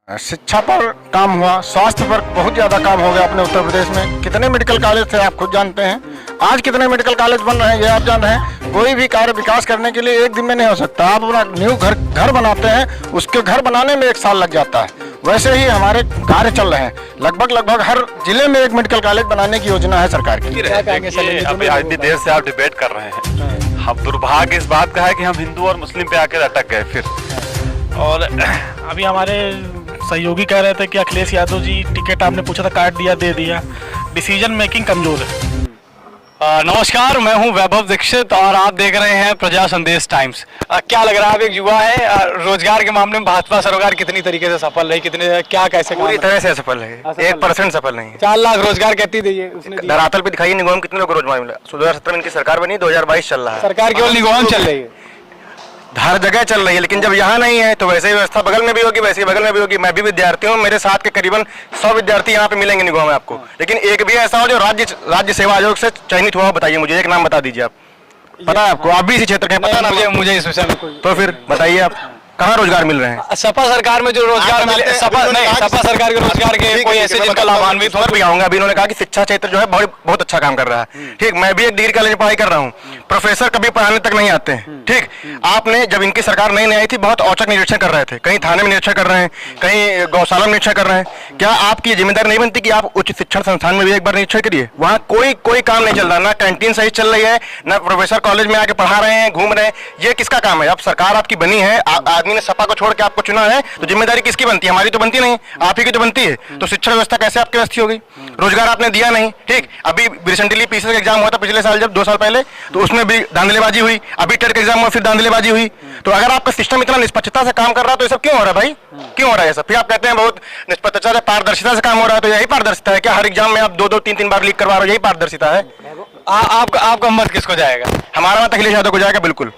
शिक्षा पर काम हुआ, स्वास्थ्य पर बहुत ज़्यादा काम हो गया अपने उत्तर प्रदेश में। कितने मेडिकल कॉलेज थे आप खुद जानते हैं। आज कितने मेडिकल कॉलेज बन रहे हैं ये आप जान रहे हैं। कोई भी कार्य विकास करने के लिए एक दिन में नहीं हो सकता। आप अपना न्यू घर बनाते हैं, उसके घर बनाने में 1 साल लग जाता है। वैसे ही हमारे कार्य चल रहे हैं। लगभग हर जिले में एक मेडिकल कॉलेज बनाने की योजना है सरकार की। अभी इतनी देर से आप डिबेट कर रहे हैं। हम दुर्भाग्य इस बात का है कि हम हिंदू और मुस्लिम पे आकर अटक गए फिर। और अभी हमारे सहयोगी कह रहे थे कि अखिलेश यादव जी टिकट आपने पूछा था काट दिया, दे दिया। डिसीजन मेकिंग कमजोर है। नमस्कार, मैं हूं वैभव दीक्षित और आप देख रहे हैं प्रजा संदेश टाइम्स। क्या लग रहा है, आप एक युवा है, रोजगार के मामले में भाजपा सरकार कितनी तरीके से सफल रही, कितने क्या कैसे पूरी तरह से सफल है, 1% सफल नहीं है। 4 लाख रोजगार कहती दिए उसने। धरातल पे दिखाइए निगम कितने लोग को रोजगार मिला। 2017 में इनकी सरकार बनी, 2022 चल रहा है। सरकार केवल निगम चल रही है, हर जगह चल रही है, लेकिन जब यहाँ नहीं है तो वैसे ही व्यवस्था बगल में भी होगी, वैसे ही बगल में भी होगी। मैं भी विद्यार्थी हूँ, मेरे साथ के करीबन 100 विद्यार्थी यहाँ पे मिलेंगे निगम में आपको। लेकिन एक भी ऐसा हो जो राज्य सेवा आयोग से चयनित हुआ, बताइए मुझे एक नाम बता दीजिए आप। पता है आपको? आप भी इसी क्षेत्र के पता ना? मुझे इस विषय में कोई। तो फिर बताइए आप कहाँ रोजगार मिल रहे हैं? सपा सरकार में जो रोजगार मिले, सपा सरकार के रोजगार के कोई ऐसे जिनका लाभान्वित हो भी आऊंगा। अभी उन्होंने कहा कि शिक्षा क्षेत्र जो है बहुत अच्छा काम कर रहा है। ठीक, मैं भी एक डिग्री कॉलेज में पढ़ाई कर रहा हूँ। प्रोफेसर कभी पढ़ाने तक नहीं आते हैं। ठीक, आपने जब इनकी सरकार नई आई थी बहुत औचक निरीक्षण कर रहे थे, कहीं थाने में निरीक्षण कर रहे हैं, कहीं गौशाला में निरीक्षण कर रहे हैं। क्या आपकी जिम्मेदारी नहीं बनती कि आप उच्च शिक्षण संस्थान में भी एक बार निरीक्षण करिए? वहाँ कोई काम नहीं चल रहा, ना कैंटीन सही चल रही है, ना प्रोफेसर कॉलेज में आके पढ़ा रहे हैं, घूम रहे हैं। ये किसका काम है? अब सरकार आपकी बनी है, आदमी ने सपा को छोड़ के आपको चुना है, तो जिम्मेदारी किसकी बनती है? हमारी तो बनती नहीं, आप ही की तो बनती है। तो शिक्षा व्यवस्था कैसे आपकी व्यवस्थित होगी? रोजगार आपने दिया नहीं। ठीक, अभी रिसेंटली पीसीएस का एग्जाम हुआ था पिछले साल, जब 2 साल पहले, तो उसमें भी धांधलेबाजी हुई। अभी टेट का एग्जाम हुआ, फिर धांधलेबाजी हुई। तो अगर आपका सिस्टम इतना निष्पक्षता से काम कर रहा है तो ये सब क्यों हो रहा है भाई? क्यों हो रहा है ये सब? फिर आप कहते हैं बहुत निष्पक्षता से, पारदर्शिता से काम हो रहा है, तो यही पारदर्शिता है क्या? हर एग्जाम में आप 2-2, 3-3 बार लीक करवा रहे हो, यही पारदर्शिता है? आपका मत किसको जाएगा? हमारा मत अखिलेश यादव को जाएगा बिल्कुल।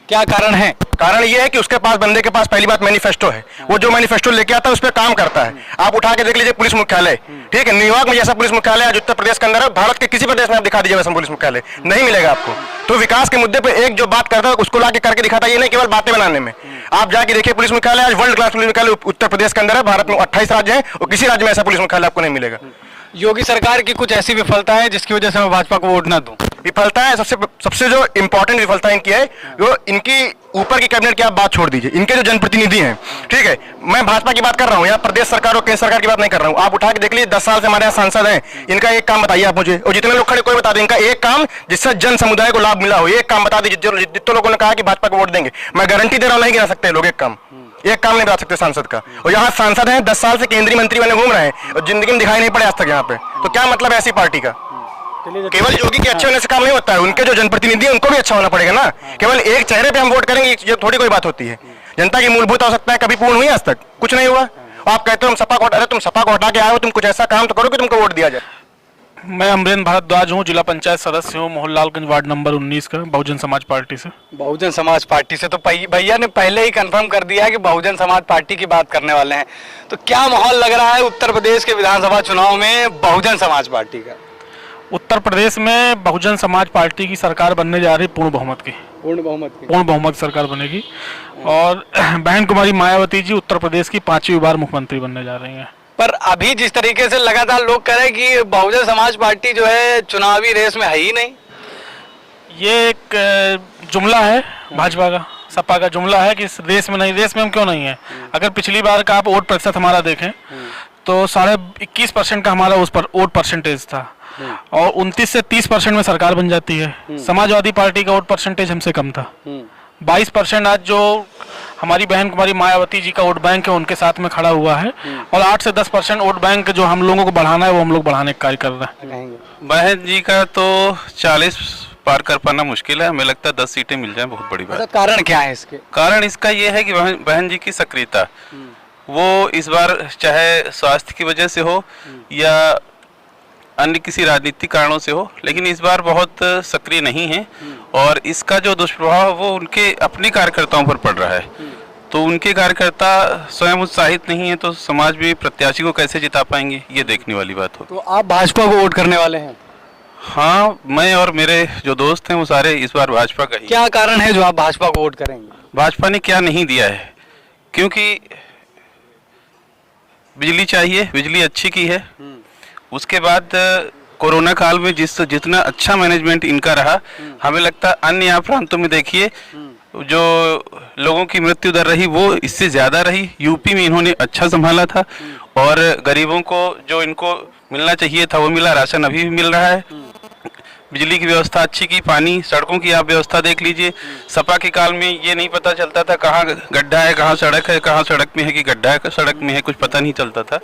क्या कारण है? कारण ये है कि उसके पास, बंदे के पास पहली बात मैनिफेस्टो है। वो जो मैनिफेस्टो लेके आता है उस पर काम करता है। आप उठा के देख लीजिए पुलिस मुख्यालय, ठीक है, न्यूयॉर्क में जैसा पुलिस मुख्यालय आज उत्तर प्रदेश के अंदर है, भारत के किसी प्रदेश में आप दिखा दीजिए वैसा पुलिस मुख्यालय नहीं मिलेगा आपको। तो विकास के मुद्दे पे एक जो बात करता है उसको लाके करके दिखाता है, ये नहीं केवल बातें बनाने में। आप जाके देखिए पुलिस मुख्यालय आज वर्ल्ड क्लास पुलिस मुख्यालय उत्तर प्रदेश के अंदर है। भारत में 28 राज्य है और किसी राज्य में ऐसा पुलिस मुख्यालय आपको नहीं मिलेगा। योगी सरकार की कुछ ऐसी विफलता है जिसकी वजह से मैं भाजपा को वोट ना दूं। विफलता है, सबसे जो इंपॉर्टेंट विफलता इनकी है वो इनकी ऊपर की कैबिनेट की आप बात छोड़ दीजिए, इनके जो जनप्रतिनिधि हैं, ठीक है, मैं भाजपा की बात कर रहा हूँ, यहाँ प्रदेश सरकार और केंद्र सरकार की बात नहीं कर रहा हूँ। आप उठा के देख लीजिए, 10 साल से हमारे यहाँ सांसद हैं, इनका एक काम बताइए आप मुझे, और जितने लोग खड़े कोई बता दें इनका एक काम जिससे जन समुदाय को लाभ मिला हो, एक काम बता दीजिए। जितने लोगों ने कहा कि भाजपा को वोट देंगे, मैं गारंटी दे रहा हूँ नहीं गिरा सकते लोग, एक काम नहीं बता सकते सांसद का। और यहाँ सांसद हैं, 10 साल से केंद्रीय मंत्री बने घूम रहे हैं और जिंदगी में दिखाई नहीं पड़े आज तक यहाँ पे। तो क्या मतलब है ऐसी पार्टी का? केवल योगी के अच्छे होने से काम नहीं होता है, उनके जो जनप्रतिनिधि हैं उनको भी अच्छा होना पड़ेगा ना। केवल एक चेहरे पे हम वोट करेंगे ये थोड़ी कोई बात होती है। जनता की मूलभूत आवश्यकताएं कभी पूर्ण हुई आज तक? कुछ नहीं हुआ। आप कहते हो हम सपा को हटा, तुम सपा को हटा के आए हो, तुम कुछ ऐसा काम तो करो कि तुमको वोट दिया जाए। मैं अमरेंद्र भारद्वाज हूँ, जिला पंचायत सदस्य हूँ, मोहनलालगंज वार्ड नंबर 19 का, बहुजन समाज पार्टी से। बहुजन समाज पार्टी से तो भैया ने पहले ही कंफर्म कर दिया है कि बहुजन समाज पार्टी की बात करने वाले हैं। तो क्या माहौल लग रहा है उत्तर प्रदेश के विधानसभा चुनाव में बहुजन समाज पार्टी का? उत्तर प्रदेश में बहुजन समाज पार्टी की सरकार बनने जा रही, पूर्ण बहुमत की सरकार बनेगी। और बहन कुमारी मायावती जी उत्तर प्रदेश की 5वीं बार मुख्यमंत्री बनने जा रही हैं। पर अभी जिस तरीके से लगातार लोग कह रहे हैं कि बहुजन समाज पार्टी जो है चुनावी रेस में है ही नहीं। ये एक जुमला है भाजपा का, सपा का जुमला है कि इस रेस में नहीं। रेस में हम क्यों नहीं है? अगर पिछली बार का आप वोट प्रतिशत हमारा देखें तो 21.5% का हमारा उस पर वोट परसेंटेज था, और 29 से 30% में सरकार बन जाती है। समाजवादी पार्टी का वोट परसेंटेज हमसे कम था। 22% आज जो हमारी बहन कुमारी मायावती जी का वोट बैंक है उनके साथ में खड़ा हुआ है, और 8 से 10% वोट बैंक जो हम लोगों को बढ़ाना है वो हम लोग बढ़ाने का कार्य कर रहे हैं। बहन जी का तो 40 पार कर पाना मुश्किल है, हमें लगता है 10 सीटें मिल जाएं बहुत बड़ी बात। कारण क्या है इसके? कारण इसका ये है कि बहन जी की सक्रियता, वो इस बार चाहे स्वास्थ्य की वजह से हो या अन्य किसी राजनीतिक कारणों से हो, लेकिन इस बार बहुत सक्रिय नहीं है, और इसका जो दुष्प्रभाव वो उनके अपने कार्यकर्ताओं पर पड़ रहा है। तो उनके कार्यकर्ता स्वयं उत्साहित नहीं है तो समाज में प्रत्याशी को कैसे जिता पाएंगे, ये देखने वाली बात हो। तो आप भाजपा को वोट करने वाले हैं? हाँ, मैं और मेरे जो दोस्त हैं वो सारे इस बार भाजपा का ही। क्या कारण है जो आप भाजपा को वोट करेंगे? भाजपा ने क्या नहीं दिया है, क्योंकि बिजली चाहिए, बिजली अच्छी की है। उसके बाद कोरोना काल में जितना अच्छा मैनेजमेंट इनका रहा, हमें लगता है अन्य यहाँ प्रांतों में देखिए जो लोगों की मृत्यु दर रही वो इससे ज़्यादा रही। यूपी में इन्होंने अच्छा संभाला था और गरीबों को जो इनको मिलना चाहिए था वो मिला, राशन अभी भी मिल रहा है। बिजली की व्यवस्था अच्छी की, पानी, सड़कों की आप व्यवस्था देख लीजिए। सपा के काल में ये नहीं पता चलता था कहाँ गड्ढा है, कहाँ सड़क है, कहाँ सड़क में है कि गड्ढा है, सड़क में है, कुछ पता नहीं चलता था।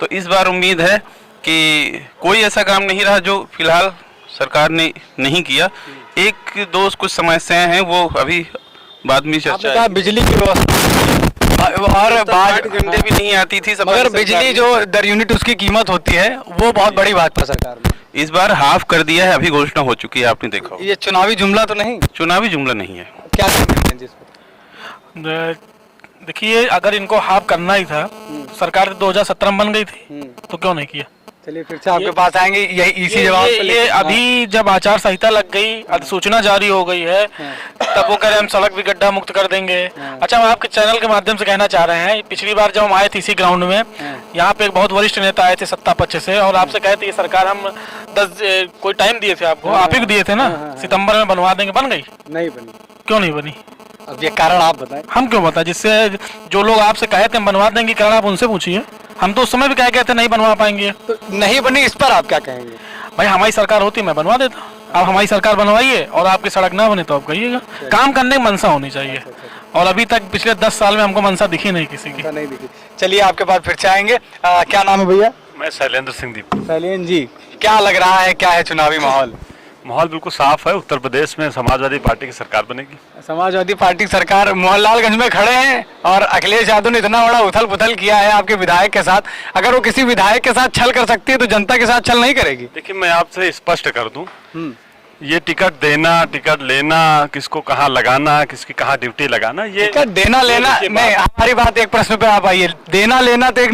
तो इस बार उम्मीद है कि कोई ऐसा काम नहीं रहा जो फिलहाल सरकार ने नहीं किया। एक दो कुछ समस्याएं हैं वो अभी बाद में चर्चा आपने कहा बिजली की व्यवस्था और बाढ़ घंटे भी नहीं आती थी, मगर बिजली जो दर यूनिट उसकी कीमत होती है वो बहुत बड़ी भाजपा सरकार ने इस बार हाफ कर दिया है, अभी घोषणा हो चुकी है, आपने देखा होगा। ये चुनावी जुमला तो नहीं? चुनावी जुमला नहीं है। क्या कहते हैं जिस पर? देखिए, अगर इनको हाफ करना ही था, सरकार 2017 में बन गई थी, तो क्यों नहीं किया? चलिए फिर से आपके पास आएंगे यही इसी जवाब पे ये अभी जब आचार संहिता लग गई, अधिसूचना जारी हो गई है, तब वो कह रहे हैं हम सड़क भी गड्ढा मुक्त कर देंगे। अच्छा, हम आपके चैनल के माध्यम से कहना चाह रहे हैं, पिछली बार जब हम आए थे इसी ग्राउंड में, यहाँ पे एक बहुत वरिष्ठ नेता आए थे सत्ता पक्ष से और आपसे कहे थे ये सरकार हम 10 कोई टाइम दिए थे आपको, आप ही को दिए थे ना, सितंबर में बनवा देंगे, बन गई? नहीं बनी। क्यों नहीं बनी? अब ये कारण आप बताएं। हम क्यों बताएं? जिससे जो लोग आपसे कहे थे हम बनवा देंगे, कारण आप उनसे पूछिए। हम तो उस समय भी कह गए थे नहीं बनवा पाएंगे। तो नहीं बनी, इस पर आप क्या कहेंगे? भाई हमारी सरकार होती मैं बनवा देता। आप हमारी सरकार बनवाइए और आपकी सड़क ना बने तो आप कहिएगा। काम करने की मंशा होनी चाहिए और अभी तक पिछले 10 साल में हमको मंशा दिखी नहीं किसी की। नहीं दिखी। चलिए आपके पास फिर से आएंगे। क्या नाम है भैया? मैं शैलेंद्र सिंह दीप। शैलेंद्र जी, क्या लग रहा है, क्या है चुनावी माहौल? माहौल बिल्कुल साफ है। उत्तर प्रदेश में समाजवादी पार्टी की सरकार बनेगी। समाजवादी पार्टी की सरकार। मोहनलालगंज में खड़े हैं और अखिलेश यादव ने इतना बड़ा उथल पुथल किया है आपके विधायक के साथ। अगर वो किसी विधायक के साथ छल कर सकती है तो जनता के साथ छल नहीं करेगी? देखिए, मैं आपसे स्पष्ट कर दूं, ये टिकट देना, टिकट लेना, किसको कहाँ लगाना, किसकी कहाँ ड्यूटी लगाना, ये टिकट देना लेना नहीं। हमारी बात एक प्रश्न पे आप आइए। देना लेना तो एक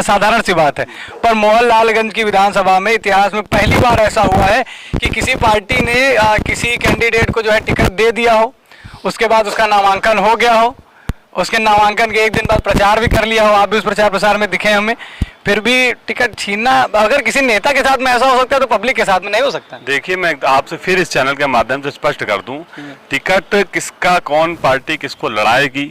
साधारण सी बात है, पर मोहनलालगंज की विधानसभा में इतिहास में पहली बार ऐसा हुआ है कि किसी पार्टी ने किसी कैंडिडेट को जो है टिकट दे दिया हो, उसके बाद उसका नामांकन हो गया हो, उसके नामांकन के एक दिन बाद प्रचार भी कर लिया हो, आप भी उस प्रचार प्रसार में दिखे हमें, फिर भी टिकट छीनना अगर किसी नेता के साथ में ऐसा हो सकता है तो पब्लिक के साथ में नहीं हो सकता। देखिए, मैं आपसे फिर इस चैनल के माध्यम से स्पष्ट कर दूं, टिकट किसका, कौन पार्टी किसको लड़ाएगी,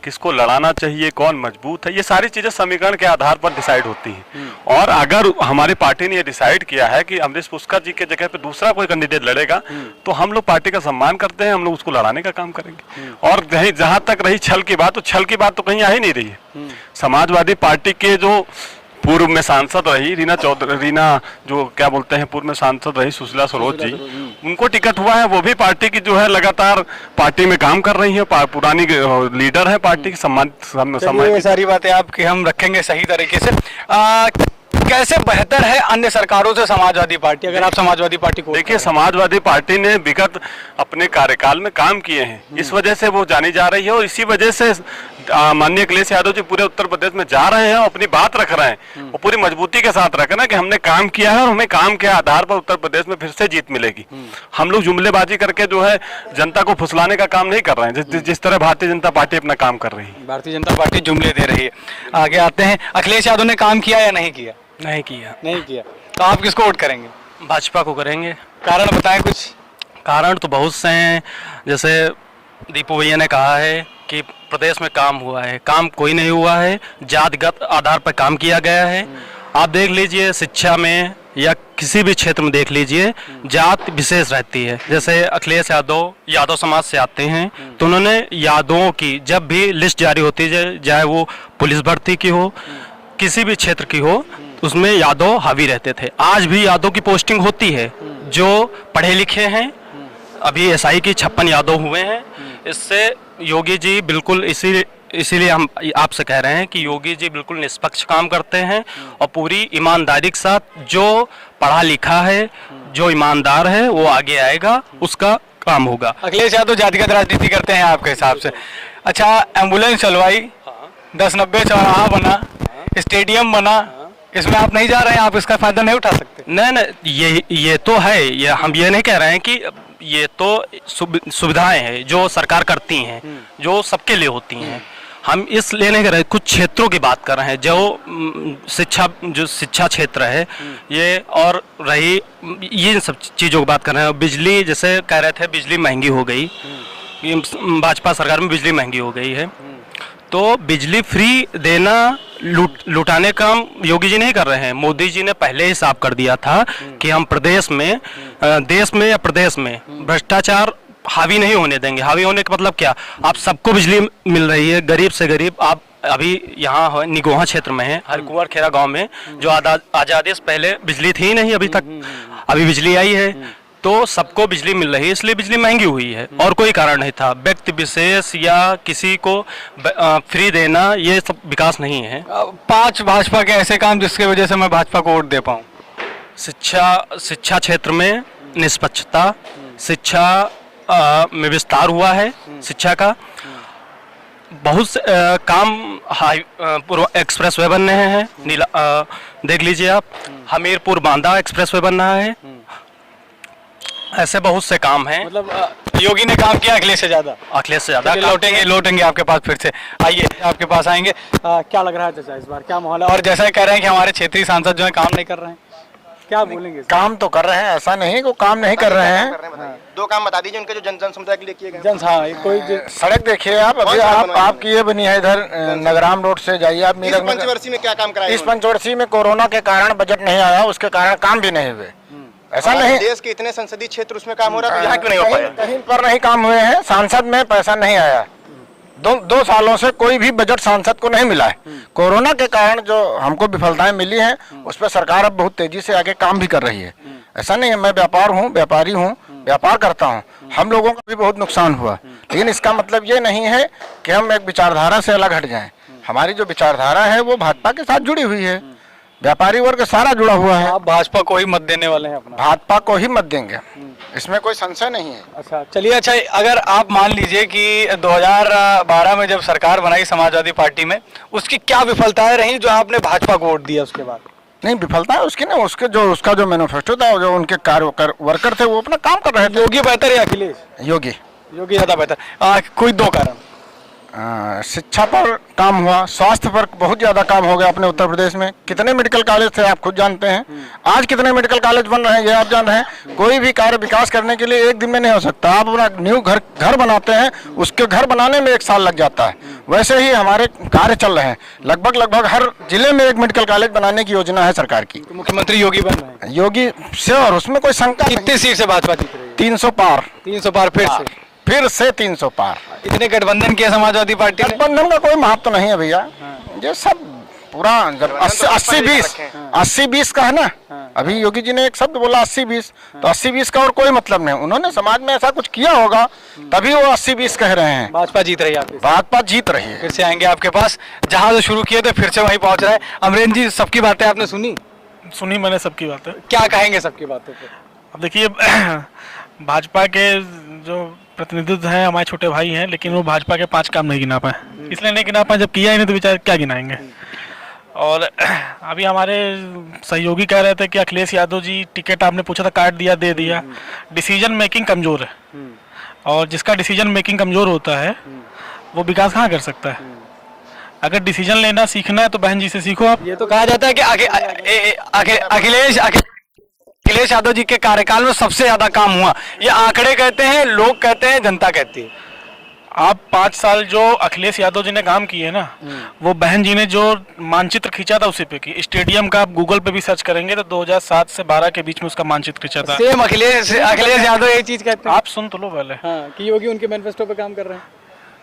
किसको लड़ाना चाहिए, कौन मजबूत है, ये सारी चीजें समीकरण के आधार पर डिसाइड होती हैं। और अगर हमारी पार्टी ने ये डिसाइड किया है कि अमरीश पुष्कर जी के जगह पे दूसरा कोई कैंडिडेट लड़ेगा, तो हम लोग पार्टी का सम्मान करते हैं, हम लोग उसको लड़ाने का काम करेंगे। और जहां तक रही छल की बात, तो छल की बात तो कहीं आ ही नहीं रही है। समाजवादी पार्टी के जो पूर्व में सांसद रही रीना जो क्या बोलते हैं, पूर्व में सांसद रही सुशीला सरोज जी, उनको टिकट हुआ है। वो भी पार्टी की जो है लगातार पार्टी में काम कर रही है, पुरानी लीडर है पार्टी की। सम्मान ये सारी बातें आपकी हम रखेंगे सही तरीके से। कैसे बेहतर है अन्य सरकारों से समाजवादी पार्टी, अगर आप समाजवादी पार्टी को? देखिए, समाजवादी पार्टी ने विगत अपने कार्यकाल में काम किए हैं, इस वजह से वो जानी जा रही है। और इसी वजह से माननीय अखिलेश यादव जी पूरे उत्तर प्रदेश में जा रहे हैं और अपनी बात रख रहे हैं, और पूरी मजबूती के साथ रख रहे हैं कि हमने काम किया है और हमें काम के आधार पर उत्तर प्रदेश में फिर से जीत मिलेगी। हम लोग जुमलेबाजी करके जो है जनता को फुसलाने का काम नहीं कर रहे हैं, जिस तरह भारतीय जनता पार्टी अपना काम कर रही है। भारतीय जनता पार्टी जुमले दे रही है। आगे आते हैं, अखिलेश यादव ने काम किया या नहीं किया? नहीं किया। नहीं किया। तो आप किसको वोट करेंगे? भाजपा को करेंगे। कारण बताएं कुछ। कारण तो बहुत से हैं, जैसे दीपू भैया ने कहा है कि प्रदेश में काम हुआ है, काम कोई नहीं हुआ है, जातिगत आधार पर काम किया गया है। आप देख लीजिए, शिक्षा में या किसी भी क्षेत्र में देख लीजिए, जात विशेष रहती है। जैसे अखिलेश यादव यादव समाज से आते हैं, तो उन्होंने यादवों की जब भी लिस्ट जारी होती है, चाहे वो पुलिस भर्ती की हो, किसी भी क्षेत्र की हो, उसमें यादव हावी रहते थे। आज भी यादव की पोस्टिंग होती है, जो पढ़े लिखे हैं। अभी एसआई की 56 यादव हुए हैं। इससे योगी जी बिल्कुल इसीलिए हम आपसे कह रहे हैं कि योगी जी बिल्कुल निष्पक्ष काम करते हैं और पूरी ईमानदारी के साथ जो पढ़ा लिखा है, जो ईमानदार है, वो आगे आएगा, उसका काम होगा। अखिलेश यादव जातिगत राजनीति करते हैं आपके हिसाब से? अच्छा, एम्बुलेंस चलवाई, 1090 चौराहा बना, स्टेडियम बना, इसमें आप नहीं जा रहे हैं, आप इसका फायदा नहीं उठा सकते? नहीं, ये तो है, ये हम ये नहीं कह रहे हैं कि ये तो सुविधाएं हैं जो सरकार करती हैं, जो सबके लिए होती हैं। हम इस लेने के रहे कुछ क्षेत्रों की बात कर रहे हैं जो शिक्षा क्षेत्र है ये, और रही ये सब चीज़ों की बात कर रहे हैं। बिजली जैसे कह रहे थे बिजली महंगी हो गई, ये भाजपा सरकार में बिजली महंगी हो गई है, तो बिजली फ्री देना लुटाने का काम योगी जी नहीं कर रहे हैं। मोदी जी ने पहले ही साफ कर दिया था कि हम प्रदेश में देश में या प्रदेश में भ्रष्टाचार हावी नहीं होने देंगे। हावी होने का मतलब क्या, आप सबको बिजली मिल रही है, गरीब से गरीब। आप अभी यहाँ निगोहा क्षेत्र में है, हरकुंवर खेरा गांव में, जो आजादी से पहले बिजली थी ही नहीं अभी तक, अभी बिजली आई है, तो सबको बिजली मिल रही है, इसलिए बिजली महंगी हुई है और कोई कारण नहीं था। व्यक्ति विशेष या किसी को फ्री देना ये सब विकास नहीं है। 5 भाजपा के ऐसे काम जिसके वजह से मैं भाजपा को वोट दे पाऊँ। शिक्षा क्षेत्र में निष्पक्षता, शिक्षा में विस्तार हुआ है, शिक्षा का बहुत से काम, पूर्व एक्सप्रेस वे बन रहे हैं, देख लीजिए आप, हमीरपुर बांदा एक्सप्रेस वे बन रहा है, ऐसे बहुत से काम हैं। मतलब योगी ने काम किया अखिलेश से ज्यादा। अखिलेश से ज्यादा लौटेंगे आपके पास फिर से। आइए आपके पास आएंगे। क्या लग रहा है चाचा इस बार क्या माहौल है? और जैसा कह रहे हैं कि हमारे क्षेत्रीय सांसद जो है काम नहीं कर रहे हैं, क्या बोलेंगे? काम तो कर रहे हैं, ऐसा नहीं वो काम नहीं कर रहे हैं। दो काम बता दीजिए उनके जो जन समुदाय के लिए किए गए। सड़क देखिए आप, अभी आपकी ये बनी है इधर नगराम रोड से जाइए आप मीरगंज। पंचवर्षीय में क्या काम कराया? इस पंचवर्षीय में कोरोना के कारण बजट नहीं आया, उसके कारण काम भी नहीं हुए। ऐसा नहीं, देश के इतने संसदीय क्षेत्र उसमें काम हो रहा है, तो यहाँ क्यों नहीं हो पाया? कहीं पर नहीं काम हुए हैं, सांसद में पैसा नहीं आया। 2 सालों से कोई भी बजट सांसद को नहीं मिला है। कोरोना के कारण जो हमको विफलताएं मिली हैं, उस पर सरकार अब बहुत तेजी से आगे काम भी कर रही है। ऐसा नहीं है, मैं व्यापारी हूँ, व्यापार करता हूँ, हम लोगों का भी बहुत नुकसान हुआ, लेकिन इसका मतलब ये नहीं है कि हम एक विचारधारा से अलग हट जाएं। हमारी जो विचारधारा है वो भाजपा के साथ जुड़ी हुई है, व्यापारी वर्ग सारा जुड़ा हुआ है। आप भाजपा को ही मत देने वाले हैं अपना? भाजपा को ही मत देंगे, इसमें कोई संशय नहीं है। अच्छा चलिए। अच्छा, अगर आप मान लीजिए कि 2012 में जब सरकार बनाई समाजवादी पार्टी में, उसकी क्या विफलताएं रही जो आपने भाजपा को वोट दिया उसके बाद? नहीं, विफलता है उसकी ना, उसका जो मैनिफेस्टो था, जो उनके वर्कर थे वो अपना काम कर रहे थे। योगी बेहतर या अखिलेश? योगी ज्यादा बेहतर। कोई 2 कारण? शिक्षा पर काम हुआ, स्वास्थ्य पर बहुत ज्यादा काम हो गया अपने उत्तर प्रदेश में। कितने मेडिकल कॉलेज थे आप खुद जानते हैं, आज कितने मेडिकल कॉलेज बन रहे हैं ये आप जान रहे हैं। कोई भी कार्य विकास करने के लिए एक दिन में नहीं हो सकता। आप अपना न्यू घर बनाते हैं, उसके घर बनाने में 1 साल लग जाता है। वैसे ही हमारे कार्य चल रहे हैं, लगभग हर जिले में एक मेडिकल कॉलेज बनाने की योजना है सरकार की। तो मुख्यमंत्री योगी बन रहे हैं? योगी से, और उसमें कोई शंका। कितनी सीट से भाजपा जीत रही है? 300 पार। 300 पार फिर से 300 पार। इतने गठबंधन किया समाजवादी पार्टी ने? गठबंधन का कोई महत्व नहीं है भैया, ये सब पूरा 80-20 का है ना। अभी योगी जी ने एक शब्द बोला 80-20, तो 80-20 का और कोई मतलब नहीं। उन्होंने समाज में ऐसा कुछ किया होगा तभी वो 80-20 कह रहे हैं। भाजपा जीत रही है? भाजपा जीत रही है। फिर से आएंगे आपके पास, जहां से शुरू किए थे फिर से वहीं पहुंच रहे हैं। अमरेंद्र जी, सबकी बातें आपने सुनी मैंने सबकी बातें। क्या कहेंगे सबकी बातों पे? अब देखिए भाजपा के जो प्रतिनिधित्व हैं हमारे छोटे भाई हैं, लेकिन वो भाजपा के 5 काम नहीं गिना पाए। इसलिए नहीं गिना पाए, जब किया ही नहीं तो बेचारे क्या गिनाएंगे। और अभी हमारे सहयोगी कह रहे थे कि अखिलेश यादव जी टिकट आपने पूछा था, काट दिया, दे दिया। डिसीजन मेकिंग कमजोर है, और जिसका डिसीजन मेकिंग कमजोर होता है वो विकास कहाँ कर सकता है। अगर डिसीजन लेना सीखना है तो बहन जी से सीखो आप। ये तो कहा जाता है कि अखिलेश यादव जी के कार्यकाल में सबसे ज्यादा काम हुआ, ये आंकड़े कहते हैं, लोग कहते हैं, जनता कहती है। आप 5 साल जो अखिलेश यादव जी ने काम किए ना, वो बहन जी ने जो मानचित्र खींचा था उसी पे की। स्टेडियम का आप गूगल पे भी सर्च करेंगे तो 2007 से 12 के बीच में उसका मानचित्र खींचा था। सेम अखिलेश यादव यही चीज कहते हैं। आप सुन तो लो पहले। कि योगी उनके मैनिफेस्टो पे काम कर रहे हैं।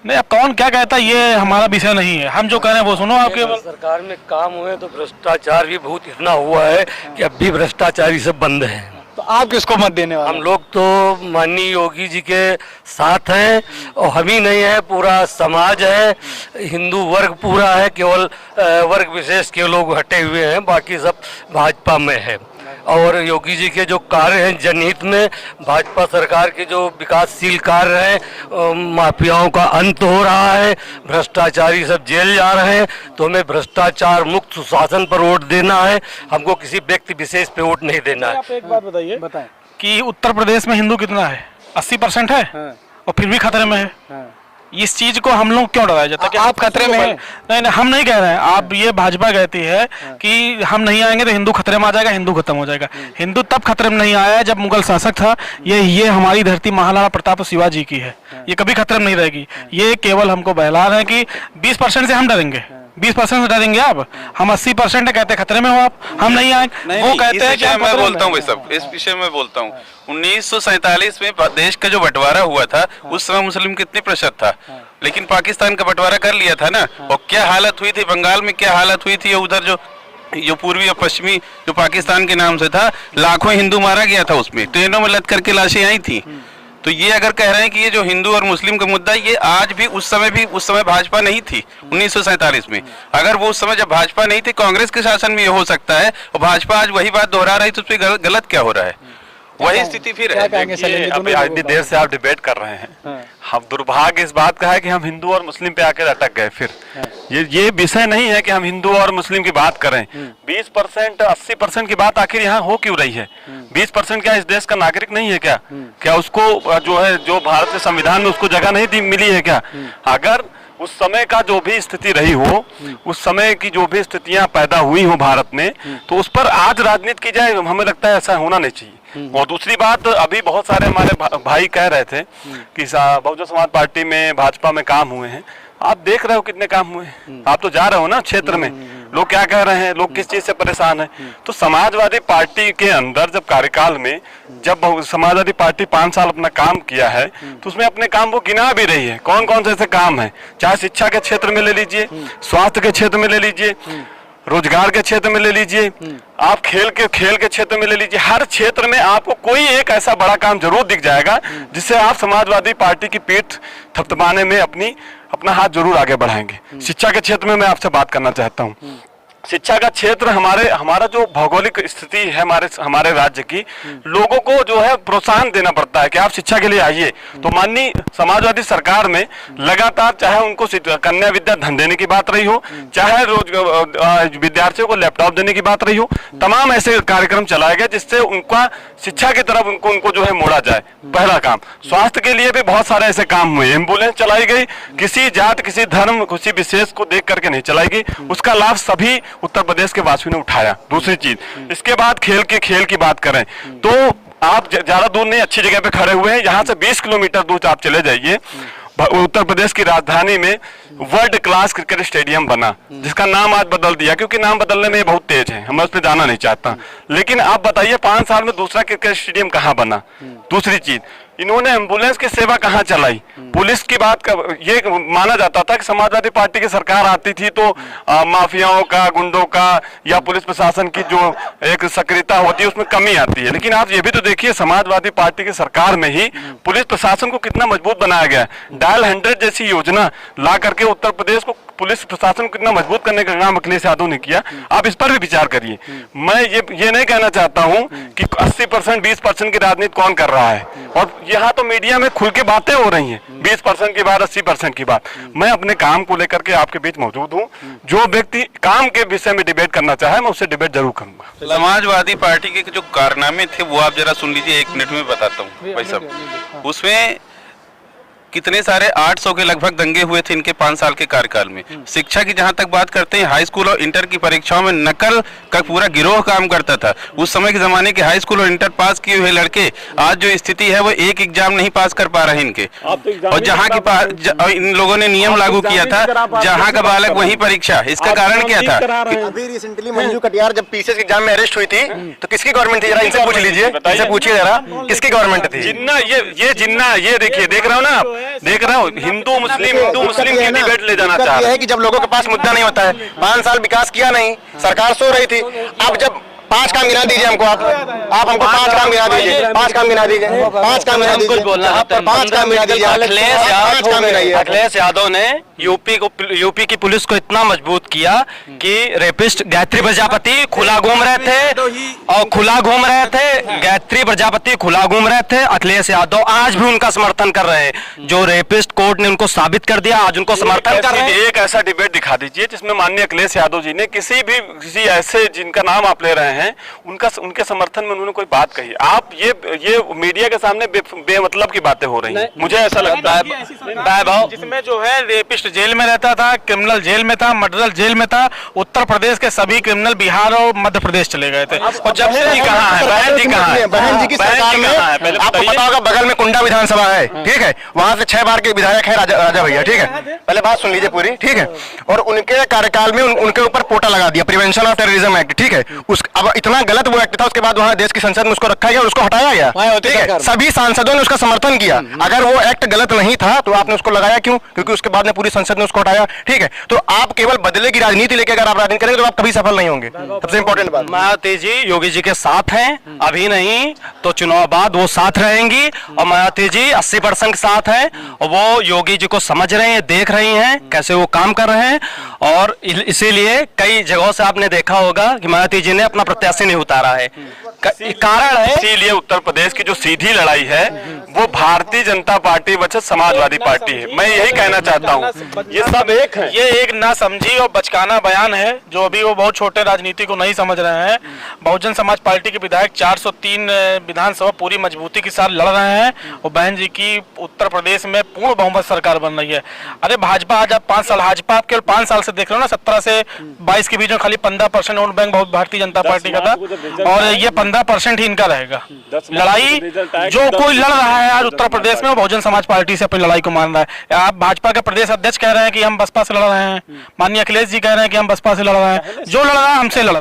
नहीं, अब कौन क्या कहता है ये हमारा विषय नहीं है, हम जो कह रहे हैं वो सुनो। आपके सरकार में काम हुए तो भ्रष्टाचार भी बहुत इतना हुआ है कि अब भी भ्रष्टाचारी सब बंद है। तो आप किसको मत देने वाले? हम लोग तो माननीय योगी जी के साथ हैं, और हम ही नहीं है, पूरा समाज है, हिंदू वर्ग पूरा है, केवल वर्ग विशेष के लोग हटे हुए हैं, बाकी सब भाजपा में है। और योगी जी के जो कार्य हैं जनहित में, भाजपा सरकार के जो विकासशील कार्य हैं, माफियाओं का अंत हो रहा है, भ्रष्टाचारी सब जेल जा रहे हैं, तो हमें भ्रष्टाचार मुक्त सुशासन पर वोट देना है, हमको किसी व्यक्ति विशेष पे वोट नहीं देना है। आप एक बात बताइए कि उत्तर प्रदेश में हिंदू कितना है? 80% है, और फिर भी खतरे में है। इस चीज को हम लोग क्यों डराया जाता है कि आप खतरे में हैं? नहीं नहीं, हम नहीं कह रहे हैं। आप ये भाजपा कहती है कि हम नहीं आएंगे तो हिंदू खतरे में आ जाएगा, हिंदू खत्म हो जाएगा। हिंदू तब खतरे में नहीं आया जब मुगल शासक था। ये हमारी धरती महाराणा प्रताप और शिवाजी की है, ये कभी खतरे में नहीं रहेगी। ये केवल हमको बहला रहे हैं कि 20% से हम डरेंगे, 20% से डरेंगे आप, हम 80% कहते हैं खतरे में हो आप, हम नहीं आए। वो कहते हैं कि हम मैं खतरे में बोलता हूँ हैं। भाई साहब, इस विषय में बोलता हूँ। 1947 में देश का जो बंटवारा हुआ था, उस समय मुस्लिम कितने प्रतिशत था, लेकिन पाकिस्तान का बंटवारा कर लिया था ना। और क्या हालत हुई थी बंगाल में, क्या हालत हुई थी उधर जो पूर्वी और पश्चिमी जो पाकिस्तान के नाम से था, लाखों हिंदू मारा गया था उसमें, ट्रेनों में लद करके लाशें आई थी। तो ये अगर कह रहे हैं कि ये जो हिंदू और मुस्लिम का मुद्दा, ये आज भी उस समय भाजपा नहीं थी 1947 में। अगर वो उस समय जब भाजपा नहीं थी, कांग्रेस के शासन में ये हो सकता है, और भाजपा आज वही बात दोहरा रही, तो उस पर गलत क्या हो रहा है? वही स्थिति फिर है। देखिए, अभी इतनी देर से आप डिबेट कर रहे हैं, हम दुर्भाग्य इस बात का है कि हम हिंदू और मुस्लिम पे आकर अटक गए। फिर ये विषय नहीं है कि हम हिंदू और मुस्लिम की बात करें। 20% 80% की बात आखिर यहाँ हो क्यों रही है? 20% क्या इस देश का नागरिक नहीं है क्या? क्या उसको जो भारत के संविधान में उसको जगह नहीं मिली है क्या? अगर उस समय का जो भी स्थिति रही हो, उस समय की जो भी स्थितियां पैदा हुई हो भारत में, तो उस पर आज राजनीति की जाए, हमें लगता है ऐसा होना नहीं चाहिए। और दूसरी बात, अभी बहुत सारे हमारे भाई कह रहे थे कि बहुजन समाज पार्टी में, भाजपा में काम हुए हैं। आप देख रहे हो कितने काम हुए, आप तो जा रहे हो ना क्षेत्र में, लोग क्या कह रहे हैं, लोग किस चीज से परेशान है। तो समाजवादी पार्टी के अंदर जब कार्यकाल में, जब समाजवादी पार्टी 5 साल अपना काम किया है, तो उसमें अपने काम को गिना भी रही है। कौन कौन से ऐसे काम है, चाहे शिक्षा के क्षेत्र में ले लीजिए, स्वास्थ्य के क्षेत्र में ले लीजिए, रोजगार के क्षेत्र में ले लीजिए, आप खेल के क्षेत्र में ले लीजिए, हर क्षेत्र में आपको कोई एक ऐसा बड़ा काम जरूर दिख जाएगा जिससे आप समाजवादी पार्टी की पीठ थपथपाने में अपना हाथ जरूर आगे बढ़ाएंगे। शिक्षा के क्षेत्र में मैं आपसे बात करना चाहता हूँ। शिक्षा का क्षेत्र हमारा जो भौगोलिक स्थिति है हमारे राज्य की, लोगों को जो है प्रोत्साहन देना पड़ता है कि आप शिक्षा के लिए आइए। तो माननीय समाजवादी सरकार में लगातार, चाहे उनको कन्या विद्या धन देने की बात रही हो, चाहे विद्यार्थियों को लैपटॉप देने की बात रही हो, तमाम ऐसे कार्यक्रम चलाए गए जिससे उनका शिक्षा की तरफ उनको जो है मोड़ा जाए। पहला काम। स्वास्थ्य के लिए भी बहुत सारे ऐसे काम हुए, एम्बुलेंस चलाई गई, किसी जात, किसी धर्म, किसी विशेष को देख करके नहीं चलाई गई, उसका लाभ सभी उत्तर प्रदेश के वासियों ने उठाया। दूसरी चीज, इसके बाद खेल की बात करें तो आप ज्यादा दूर नहीं, अच्छी जगह पे खड़े हुए हैं। यहाँ से 20 किलोमीटर दूर आप चले जाइए, उत्तर प्रदेश की राजधानी में वर्ल्ड क्लास क्रिकेट स्टेडियम बना, जिसका नाम आज बदल दिया, क्योंकि नाम बदलने में ये बहुत तेज है, मैं उस पर जाना नहीं चाहता। लेकिन आप बताइए 5 साल में दूसरा क्रिकेट स्टेडियम कहाँ बना? दूसरी चीज, इन्होंने एम्बुलेंस की सेवा कहाँ चलाई? पुलिस की बात ये माना जाता था कि समाजवादी पार्टी की सरकार आती थी तो माफियाओं का, गुंडों का या पुलिस प्रशासन की जो एक सक्रियता होती है उसमें कमी आती है। लेकिन आप ये भी तो देखिए, समाजवादी पार्टी की सरकार में ही पुलिस प्रशासन को कितना मजबूत बनाया गया है। डायल 100 जैसी योजना ला करके उत्तर प्रदेश को, पुलिस प्रशासन को कितना मजबूत करने का काम अखिलेश यादव ने किया। आप इस पर भी विचार करिए। मैं ये नहीं कहना चाहता हूं कि 80% 20% की राजनीति कौन कर रहा है, और यहाँ तो मीडिया में खुल के बातें हो रही हैं 20% की बात, 80% की बात। मैं अपने काम को लेकर के आपके बीच मौजूद हूँ। जो व्यक्ति काम के विषय में डिबेट करना चाहे, मैं उससे डिबेट जरूर करूंगा। समाजवादी पार्टी के जो कारनामे थे वो आप जरा सुन लीजिए, 1 मिनट में बताता हूँ भाई साहब। उसमें कितने सारे 800 के लगभग दंगे हुए थे इनके 5 साल के कार्यकाल में। शिक्षा की जहां तक बात करते हैं, हाई स्कूल और इंटर की परीक्षाओं में नकल का पूरा गिरोह काम करता था। उस समय के जमाने के हाई स्कूल और इंटर पास किए हुए लड़के आज जो स्थिति है वो एक एग्जाम नहीं पास कर पा रहे इनके। और जहाँ की इन लोगों ने नियम लागू किया था, जहाँ का बालक वही परीक्षा। इसका कारण क्या था? अभी रिसेंटली मंजू कटियार जब पीसीएस एग्जाम में अरेस्ट हुई थी तो किसकी गवर्नमेंट थी? जरा इनसे पूछ लीजिए, इनसे पूछिए जरा किसकी गवर्नमेंट थी? जिन्ना ये देखिए, देख रहे हो ना, देख रहा हूँ हिंदू मुस्लिम की डिबेट ले जाना चाह रहा है कि जब लोगों के पास मुद्दा नहीं होता है, 5 साल विकास किया नहीं, सरकार सो रही थी। अब जब 5 काम गिना दीजिए हमको, आप हमको 5 काम गिना दीजिए, 5 काम गिना दीजिए, 5 काम गिना दीजिए, 5 काम गिना दीजिए। अखिलेश यादव ने यूपी की पुलिस को इतना मजबूत किया कि रेपिस्ट गायत्री प्रजापति खुला घूम रहे थे गायत्री प्रजापति खुला घूम रहे थे। अखिलेश यादव आज भी उनका समर्थन कर रहे हैं। जो रेपिस्ट कोर्ट ने उनको साबित कर दिया, आज उनको समर्थन कर रहे हैं। एक ऐसा डिबेट दिखा दीजिए जिसमें माननीय अखिलेश यादव जी ने किसी ऐसे जिनका नाम आप ले रहे हैं उनके समर्थन में उन्होंने कोई बात कही। आप ये मीडिया के सामने बेमतलब की बातें हो रही हैं, मुझे ऐसा लगता है। जिसमें जो है रेपिस्ट जेल में रहता था, क्रिमिनल जेल में था, मर्डरर जेल में था। उत्तर प्रदेश के सभी क्रिमिनल बिहार और मध्य प्रदेश चले गए थे। और जब से कहाँ है बहन जी, कहाँ है बहन जी की सरकार में आपको पता होगा बगल में कुंडा विधानसभा है, ठीक है, वहां से 6 बार के विधायक है राजा भैया, ठीक है। पहले बात सुन लीजिए पूरी, ठीक है। और उनके कार्यकाल में उनके ऊपर पोटा लगा दिया, प्रिवेंशन ऑफ टेररिज्म एक्ट, ठीक है। अब इतना गलत वो एक्ट था, उसके बाद वहां देश की संसद में उसको रखा गया और उसको हटाया गया, ठीक है। सभी सांसदों ने उसका समर्थन किया। अगर वो एक्ट गलत नहीं था तो आपने उसको लगाया क्यों? क्योंकि उसके बाद में पूरी संसद ने उसको हटाया, ठीक है। तो आप केवल बदले की राजनीति लेकर अगर आप राजनीति करेंगे तो आप कभी सफल नहीं होंगे। सबसे इंपॉर्टेंट बात, मायावती जी योगी जी के साथ हैं, अभी नहीं तो चुनाव बाद वो साथ रहेंगी। और मायावती जी 80% के साथ हैं और वो योगी जी को समझ रहे हैं, देख रही हैं कैसे वो काम कर रहे हैं। और इसीलिए कई जगहों से आपने देखा होगा कि मायावती जी ने अपना प्रत्याशी नहीं उतारा है। कारण है, इसीलिए उत्तर प्रदेश की जो सीधी लड़ाई है वो Bharatiya Janata party versus Samajwadi party है। मैं यही कहना चाहता हूँ, ये सब एक है। ये एक ना समझी और बचकाना बयान है जो अभी वो बहुत छोटे राजनीति को नहीं समझ रहे हैं। बहुजन समाज पार्टी के विधायक 403 विधानसभा पूरी मजबूती के साथ लड़ रहे हैं और बहन जी की उत्तर प्रदेश में पूर्ण बहुमत सरकार बन रही है। अरे भाजपा आज आप 5 साल, भाजपा आप केवल 5 साल से देख रहे हो ना, 17 से 22 के बीच में खाली 15% वोट बैंक बहुत भारतीय जनता पार्टी का था और ये 15% ही इनका रहेगा। लड़ाई जो कोई लड़ रहा है आज उत्तर प्रदेश में वो बहुजन समाज पार्टी से अपनी लड़ाई को मान रहा है। आप भाजपा के प्रदेश अध्यक्ष कह रहे हैं कि हम बसपा से लड़ रहे हैं, माननीय अखिलेश जी कह रहे हैं कि हम बसपा से लड़ रहे हैं। जो लड़ रहा है हमसे लड़